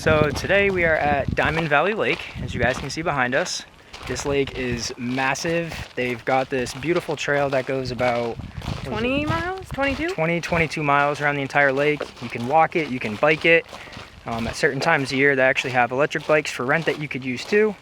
So today we are at Diamond Valley Lake, as you guys can see behind us. This lake is massive. They've got this beautiful trail that goes about 20 miles? 22? 22 miles around the entire lake. You can walk it, you can bike it. At certain times of year they actually have electric bikes for rent that you could use too.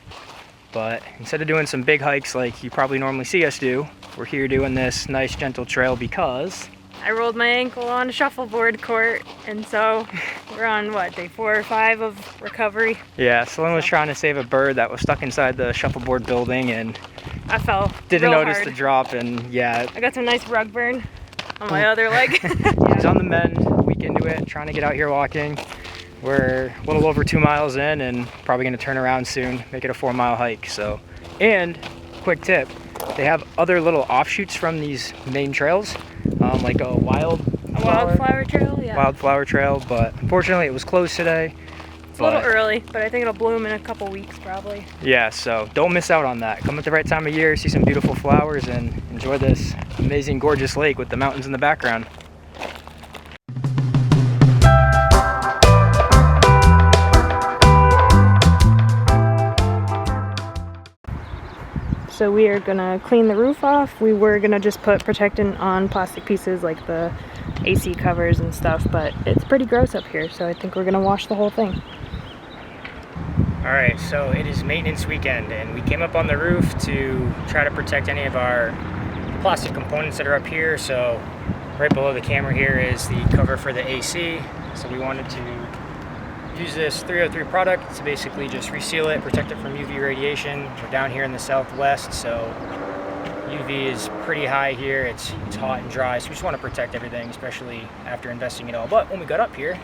But instead of doing some big hikes like you probably normally see us do, we're here doing this nice gentle trail because I rolled my ankle on a shuffleboard court, and so we're on what, day 4 or 5 of recovery? yeah, CeLynn was trying to save a bird that was stuck inside the shuffleboard building and I fell. didn't real notice hard. the drop, and yeah. I got some nice rug burn on my other leg. He's on the mend, a week into it, trying to get out here walking. We're a little over 2 miles in and probably gonna turn around soon, make it a 4-mile hike. So, and quick tip, they have other little offshoots from these main trails, like a wildflower trail, yeah. Wildflower trail, but unfortunately it was closed today. It's a little early, but I think it'll bloom in a couple weeks probably. Yeah, so don't miss out on that. Come at the right time of year, see some beautiful flowers, and enjoy this amazing, gorgeous lake with the mountains in the background. So we are gonna clean the roof off. We were gonna just put protectant on plastic pieces like the AC covers and stuff, but it's pretty gross up here, so I think we're gonna wash the whole thing. Alright, so it is maintenance weekend and we came up on the roof to try to protect any of our plastic components that are up here. So right below the camera here is the cover for the AC. So we wanted to use this 303 product to basically just reseal it, protect it from UV radiation. We're down here in the southwest, so UV is pretty high here. It's hot and dry, so we just want to protect everything, especially after investing it all. But when we got up here,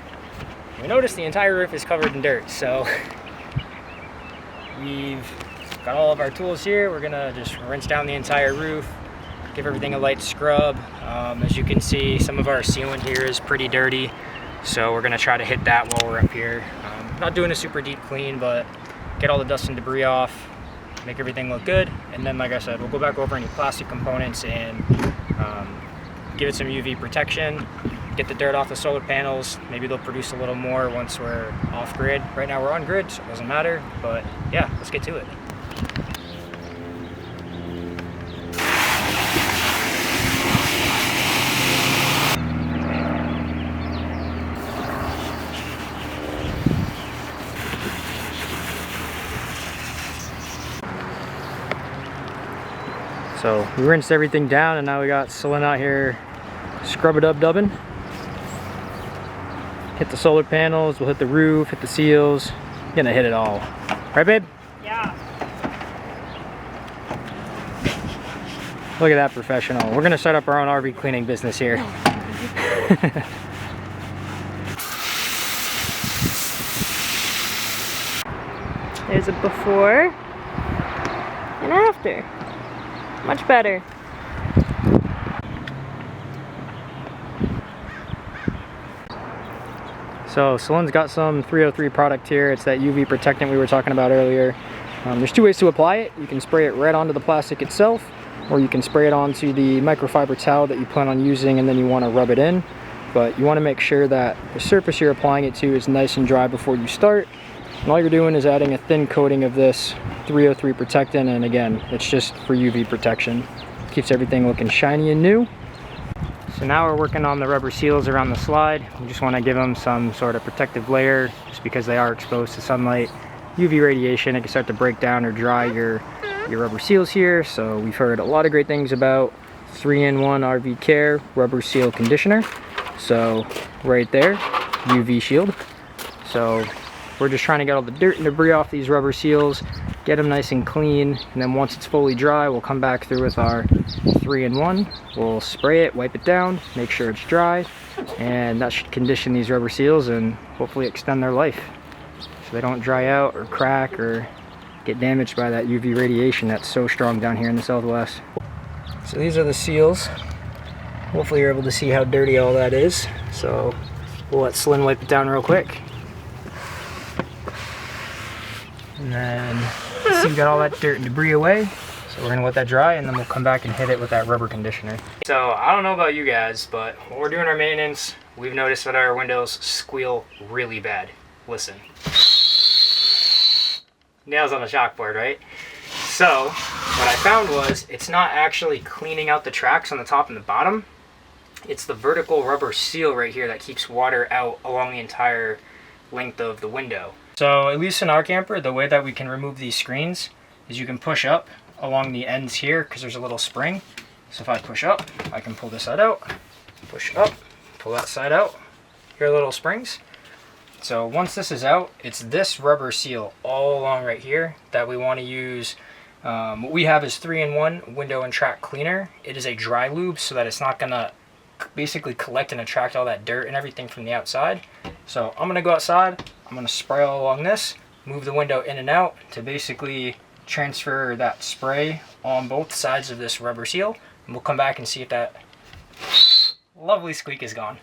we noticed the entire roof is covered in dirt. So we've got all of our tools here. We're gonna just rinse down the entire roof, give everything a light scrub. As you can see, some of our sealant here is pretty dirty, so we're gonna try to hit that while we're up here. Not doing a super deep clean, but get all the dust and debris off, make everything look good, and then like I said, we'll go back over any plastic components and give it some UV protection, get the dirt off the solar panels. Maybe they'll produce a little more once we're off grid. Right now we're on grid, so it doesn't matter, but yeah, let's get to it. So we rinsed everything down and now we got CeLynn out here scrub-a-dub-dubbing. Hit the solar panels, we'll hit the roof, hit the seals. Gonna hit it all. Right, babe? Yeah. Look at that professional. We're gonna start up our own RV cleaning business here. There's a before and after. Much better. So CeLynn's got some 303 product here. It's that UV protectant we were talking about earlier. There's 2 ways to apply it. You can spray it right onto the plastic itself, or you can spray it onto the microfiber towel that you plan on using and then you want to rub it in. But you want to make sure that the surface you're applying it to is nice and dry before you start. And all you're doing is adding a thin coating of this 303 protectant, and again, it's just for UV protection. Keeps everything looking shiny and new. So now we're working on the rubber seals around the slide. We just want to give them some sort of protective layer just because they are exposed to sunlight. UV radiation, it can start to break down or dry your rubber seals here. So we've heard a lot of great things about 3-in-1 RV Care Rubber Seal Conditioner. So right there, UV shield. So we're just trying to get all the dirt and debris off these rubber seals, get them nice and clean, and then once it's fully dry, we'll come back through with our 3-in-1. We'll spray it, wipe it down, make sure it's dry, and that should condition these rubber seals and hopefully extend their life so they don't dry out or crack or get damaged by that UV radiation that's so strong down here in the southwest. So these are the seals. Hopefully you're able to see how dirty all that is. So we'll let CeLynn wipe it down real quick. And then see, we got all that dirt and debris away. So we're gonna let that dry and then we'll come back and hit it with that rubber conditioner. So I don't know about you guys, but when we're doing our maintenance, we've noticed that our windows squeal really bad. listen. Nails on a chalkboard, right? So what I found was it's not actually cleaning out the tracks on the top and the bottom. It's the vertical rubber seal right here that keeps water out along the entire length of the window. So at least in our camper, the way that we can remove these screens is you can push up along the ends here because there's a little spring. So if I push up, I can pull this side out, push up, pull that side out. Here are little springs. So once this is out, it's this rubber seal all along right here that we want to use. What we have is 3-in-1 window and track cleaner. It is a dry lube so that it's not gonna basically collect and attract all that dirt and everything from the outside. So I'm gonna go outside, I'm gonna spray all along this, move the window in and out to basically transfer that spray on both sides of this rubber seal, and we'll come back and see if that lovely squeak is gone.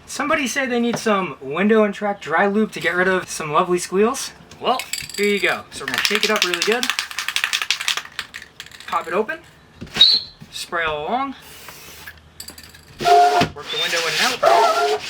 Somebody said they need some window and track dry lube to get rid of some lovely squeals. Well, here you go. So we're gonna shake it up really good, pop it open, spray all along, work the window in and out.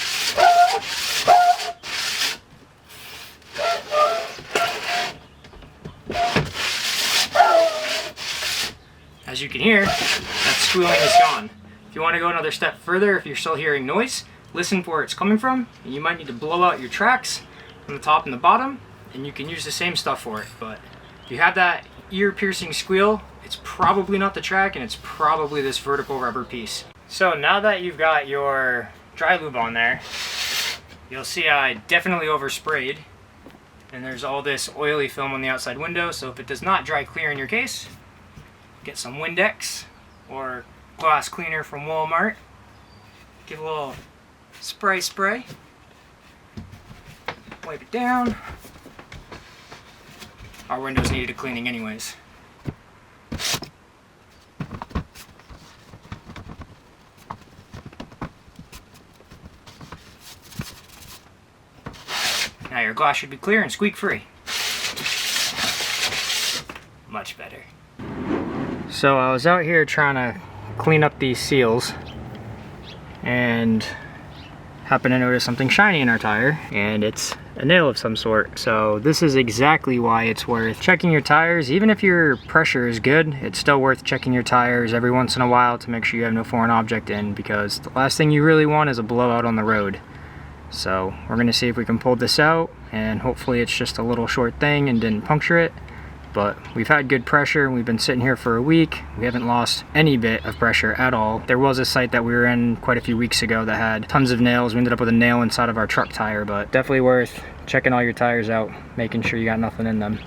As you can hear, that squealing is gone. If you want to go another step further, if you're still hearing noise, listen for where it's coming from, and you might need to blow out your tracks from the top and the bottom, and you can use the same stuff for it. But if you have that ear-piercing squeal, it's probably not the track, and it's probably this vertical rubber piece. So now that you've got your dry lube on there, you'll see I definitely oversprayed, and there's all this oily film on the outside window. So if it does not dry clear in your case, get some Windex or glass cleaner from Walmart. Give a little spray, wipe it down. Our windows needed a cleaning anyways. Now your glass should be clear and squeak free. Much better. So I was out here trying to clean up these seals and happened to notice something shiny in our tire, and it's a nail of some sort. So this is exactly why it's worth checking your tires. Even if your pressure is good, it's still worth checking your tires every once in a while to make sure you have no foreign object in, because the last thing you really want is a blowout on the road. So we're gonna see if we can pull this out, and hopefully it's just a little short thing and didn't puncture it. But we've had good pressure. We've been sitting here for a week. We haven't lost any bit of pressure at all. There was a site that we were in quite a few weeks ago that had tons of nails. We ended up with a nail inside of our truck tire, but definitely worth checking all your tires out, making sure you got nothing in them.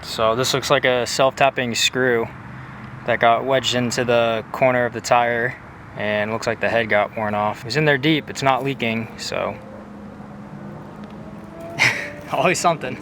So this looks like a self-tapping screw that got wedged into the corner of the tire, and looks like the head got worn off. It was in there deep, it's not leaking, so always something.